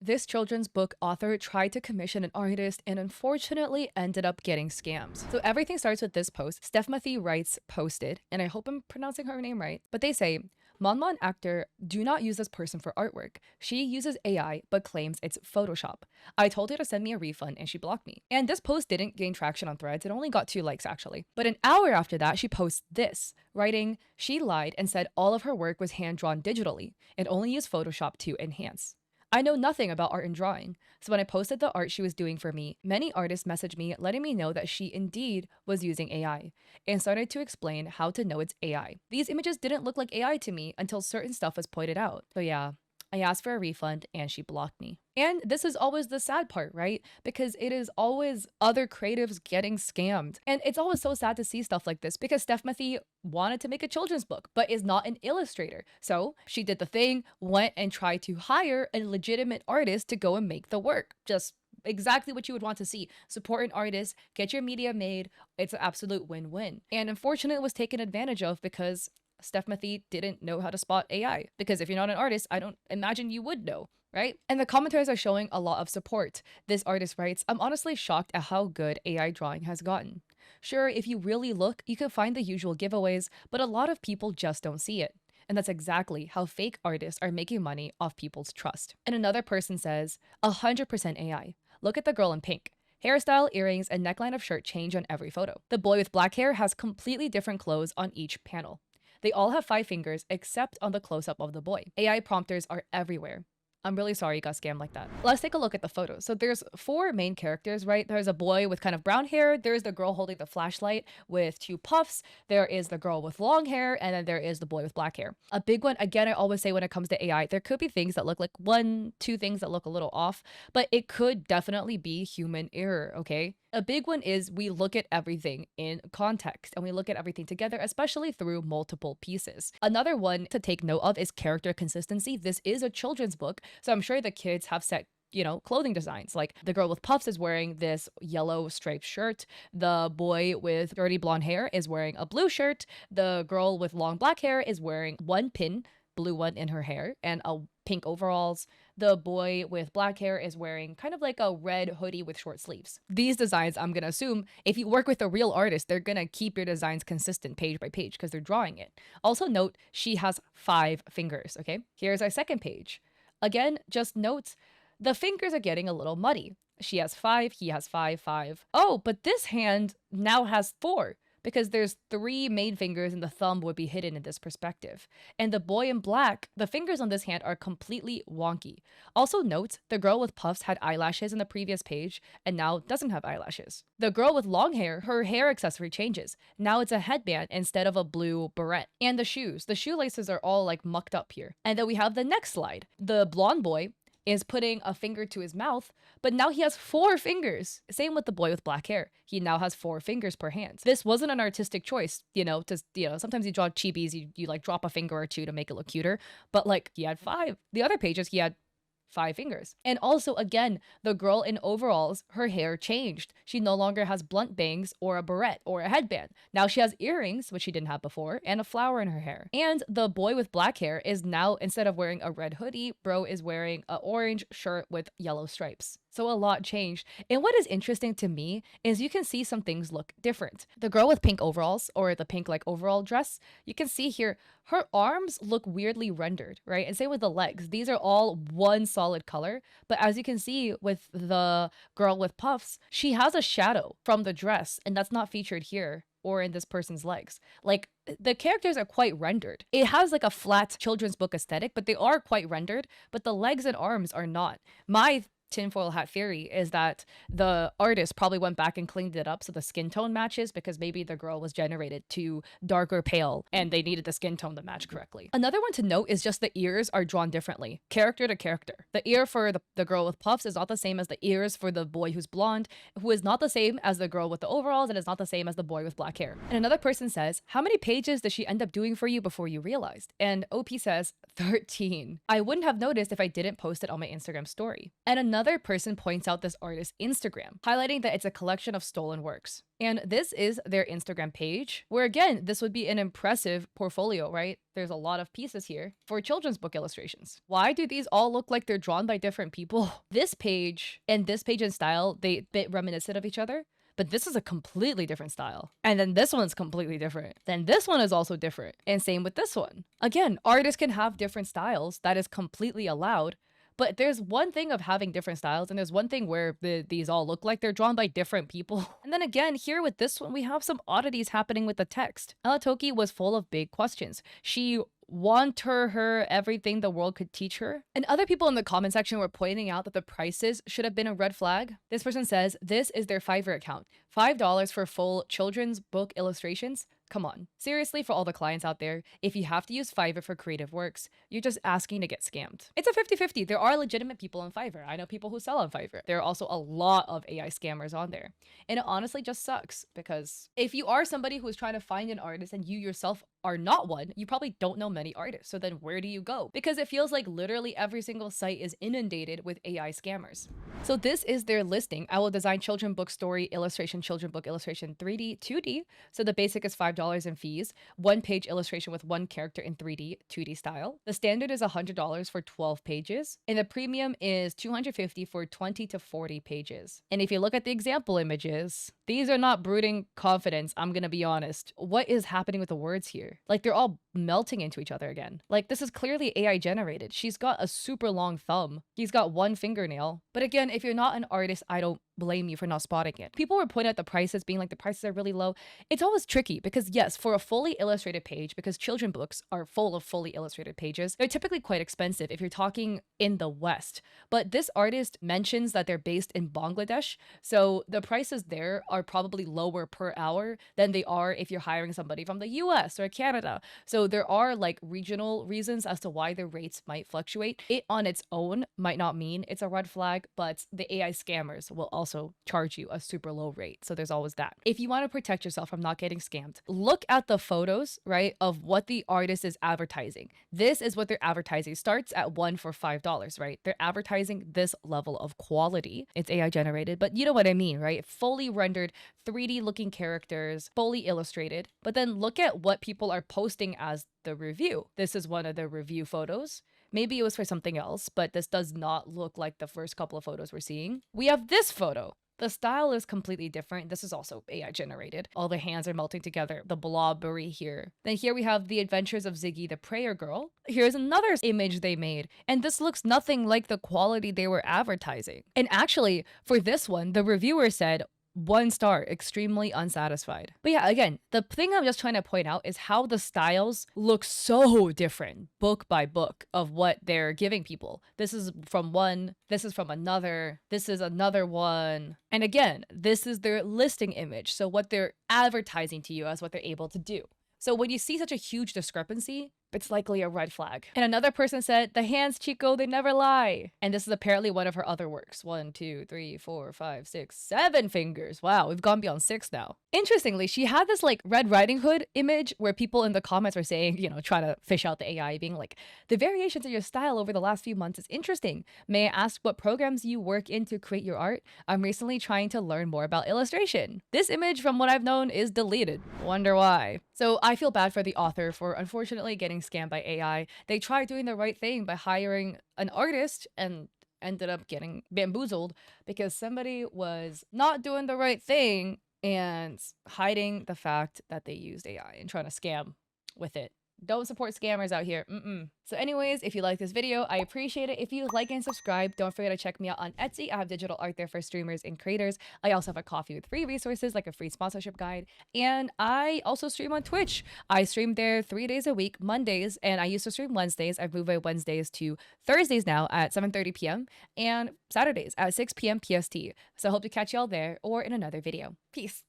This children's book author tried to commission an artist and unfortunately ended up getting scammed. So everything starts with this post. Stephmathy writes posted, and I hope I'm pronouncing her name right, but they say, Monmon actor, do not use this person for artwork. She uses AI but claims it's Photoshop. I told her to send me a refund and she blocked me. And this post didn't gain traction on Threads. It only got 2 likes actually. But an hour after that, she posts this, writing, she lied and said all of her work was hand-drawn digitally and only used Photoshop to enhance. I know nothing about art and drawing, so when I posted the art she was doing for me, many artists messaged me letting me know that she indeed was using AI, and started to explain how to know it's AI. These images didn't look like AI to me until certain stuff was pointed out. So yeah, I asked for a refund and she blocked me. And this is always the sad part, right? Because it is always other creatives getting scammed. And it's always so sad to see stuff like this because Stephmathy wanted to make a children's book, but is not an illustrator. So she did the thing, went and tried to hire a legitimate artist to go and make the work. Just exactly what you would want to see. Support an artist, get your media made. It's an absolute win-win. And unfortunately, it was taken advantage of because Stephmathy didn't know how to spot AI. Because if you're not an artist, I don't imagine you would know, right? And the commentaries are showing a lot of support. This artist writes, I'm honestly shocked at how good AI drawing has gotten. Sure, if you really look, you can find the usual giveaways, but a lot of people just don't see it. And that's exactly how fake artists are making money off people's trust. And another person says, 100% AI. Look at the girl in pink. Hairstyle, earrings, and neckline of shirt change on every photo. The boy with black hair has completely different clothes on each panel. They all have 5 fingers except on the close-up of the boy. AI prompters are everywhere. I'm really sorry you got scammed like that. Let's take a look at the photos. So there's 4 main characters, right? There's a boy with kind of brown hair. There's the girl holding the flashlight with 2 puffs. There is the girl with long hair. And then there is the boy with black hair. A big one, again, I always say when it comes to AI, there could be things that look like 1, 2 things that look a little off, but it could definitely be human error, okay? A big one is we look at everything in context and we look at everything together, especially through multiple pieces. Another one to take note of is character consistency. This is a children's book, so I'm sure the kids have set clothing designs. Like the girl with puffs is wearing this yellow striped shirt. The boy with dirty blonde hair is wearing a blue shirt. The girl with long black hair is wearing one pin, blue one in her hair, and a pink overalls. The boy with black hair is wearing kind of like a red hoodie with short sleeves. These designs, I'm gonna assume, if you work with a real artist, they're gonna keep your designs consistent page by page because they're drawing it. Also note, she has 5 fingers, okay? Here's our second page. Again, just note, the fingers are getting a little muddy. She has 5, he has 5, 5. Oh, but this hand now has 4. Because there's 3 main fingers and the thumb would be hidden in this perspective. And the boy in black, the fingers on this hand are completely wonky. Also note, the girl with puffs had eyelashes in the previous page and now doesn't have eyelashes. The girl with long hair, her hair accessory changes. Now it's a headband instead of a blue beret. And the shoes, the shoelaces are all like mucked up here. And then we have the next slide. The blonde boy is putting a finger to his mouth, but now he has 4 fingers. Same with the boy with black hair. He now has 4 fingers per hand. This wasn't an artistic choice, sometimes you draw cheapies, you like drop a finger or 2 to make it look cuter, but like he had 5. The other pages, he had 5 fingers. And also, again, the girl in overalls, her hair changed. She no longer has blunt bangs or a beret or a headband. Now she has earrings, which she didn't have before, and a flower in her hair. And the boy with black hair is now, instead of wearing a red hoodie, bro is wearing an orange shirt with yellow stripes. So a lot changed. And what is interesting to me is you can see some things look different. The girl with pink overalls, or the pink like overall dress, you can see here, her arms look weirdly rendered, right? And same with the legs. These are all one solid color. But as you can see with the girl with puffs, she has a shadow from the dress, and that's not featured here or in this person's legs. Like, the characters are quite rendered. It has like a flat children's book aesthetic, but they are quite rendered, but the legs and arms are not. My tinfoil hat theory is that the artist probably went back and cleaned it up so the skin tone matches, because maybe the girl was generated too dark or pale and they needed the skin tone to match correctly. Another one to note is just the ears are drawn differently, character to character. The ear for the girl with puffs is not the same as the ears for the boy who's blonde, who is not the same as the girl with the overalls, and is not the same as the boy with black hair. And another person says, how many pages did she end up doing for you before you realized? And OP says, 13. I wouldn't have noticed if I didn't post it on my Instagram story. And Another person points out this artist's Instagram, highlighting that it's a collection of stolen works. And this is their Instagram page, where again, this would be an impressive portfolio, right? There's a lot of pieces here for children's book illustrations. Why do these all look like they're drawn by different people? This page and this page in style, they bit reminiscent of each other. But this is a completely different style. And then this one's completely different. Then this one is also different. And same with this one. Again, artists can have different styles. That is completely allowed. But there's one thing of having different styles, and there's one thing where these all look like they're drawn by different people. And then again, here with this one, we have some oddities happening with the text. Elatoki was full of big questions. She wanted her everything the world could teach her. And other people in the comment section were pointing out that the prices should have been a red flag. This person says this is their Fiverr account. $5 for full children's book illustrations. Come on. Seriously, for all the clients out there, if you have to use Fiverr for creative works, you're just asking to get scammed. It's a 50-50. There are legitimate people on Fiverr. I know people who sell on Fiverr. There are also a lot of AI scammers on there. And it honestly just sucks because if you are somebody who is trying to find an artist and you yourself are not one, you probably don't know many artists. So then where do you go? Because it feels like literally every single site is inundated with AI scammers. So this is their listing. I will design children book story illustration, children book illustration 3D, 2D. So the basic is $5 in fees, one page illustration with one character in 3D, 2D style. The standard is $100 for 12 pages, and the premium is $250 for 20 to 40 pages. And if you look at the example images, these are not brooding confidence, I'm gonna be honest. What is happening with the words here? Like they're all melting into each other again. Like this is clearly AI generated. She's got a super long thumb. He's got one fingernail. But again, if you're not an artist, I don't blame you for not spotting it. People were pointing out the prices, being like the prices are really low. It's always tricky because yes, for a fully illustrated page, because children books are full of fully illustrated pages, they're typically quite expensive if you're talking in the West. But this artist mentions that they're based in Bangladesh, so the prices there are probably lower per hour than they are if you're hiring somebody from the US or Canada. So there are like regional reasons as to why the rates might fluctuate. It on its own might not mean it's a red flag, but the AI scammers will also charge you a super low rate. So there's always that. If you want to protect yourself from not getting scammed, look at the photos, right, of what the artist is advertising. This is what they're advertising. Starts at one for $5, right? They're advertising this level of quality. It's AI generated, but you know what I mean, right? Fully rendered 3D looking characters, fully illustrated. But then look at what people are posting as the review. This is one of the review photos. Maybe it was for something else, but this does not look like the first couple of photos we're seeing. We have this photo. The style is completely different. This is also AI generated. All the hands are melting together. The blobbery here. Then here we have the adventures of Ziggy the Prayer Girl. Here's another image they made. And this looks nothing like the quality they were advertising. And actually, for this one, the reviewer said, 1 star, extremely unsatisfied. But yeah, again, the thing I'm just trying to point out is how the styles look so different, book by book, of what they're giving people. This is from one, this is from another, this is another one. And again, this is their listing image. So what they're advertising to you as what they're able to do. So when you see such a huge discrepancy, it's likely a red flag. And another person said, the hands, Chico, they never lie. And this is apparently one of her other works. 1, 2, 3, 4, 5, 6, 7 fingers. Wow, we've gone beyond 6 now. Interestingly, she had this like Red Riding Hood image where people in the comments were saying, you know, trying to fish out the AI, being like, the variations in your style over the last few months is interesting. May I ask what programs you work in to create your art? I'm recently trying to learn more about illustration. This image, from what I've known, is deleted. Wonder why. So I feel bad for the author for unfortunately getting scammed by AI. They tried doing the right thing by hiring an artist and ended up getting bamboozled because somebody was not doing the right thing and hiding the fact that they used AI and trying to scam with it. Don't support scammers out here. So anyways, if you like this video, I appreciate it. If you like and subscribe, don't forget to check me out on Etsy. I have digital art there for streamers and creators. I also have a coffee with free resources like a free sponsorship guide. And I also stream on Twitch. I stream there 3 days a week, Mondays, and I used to stream Wednesdays. I've moved my Wednesdays to Thursdays now at 7:30 p.m. and Saturdays at 6 p.m. PST. So I hope to catch y'all there or in another video. Peace.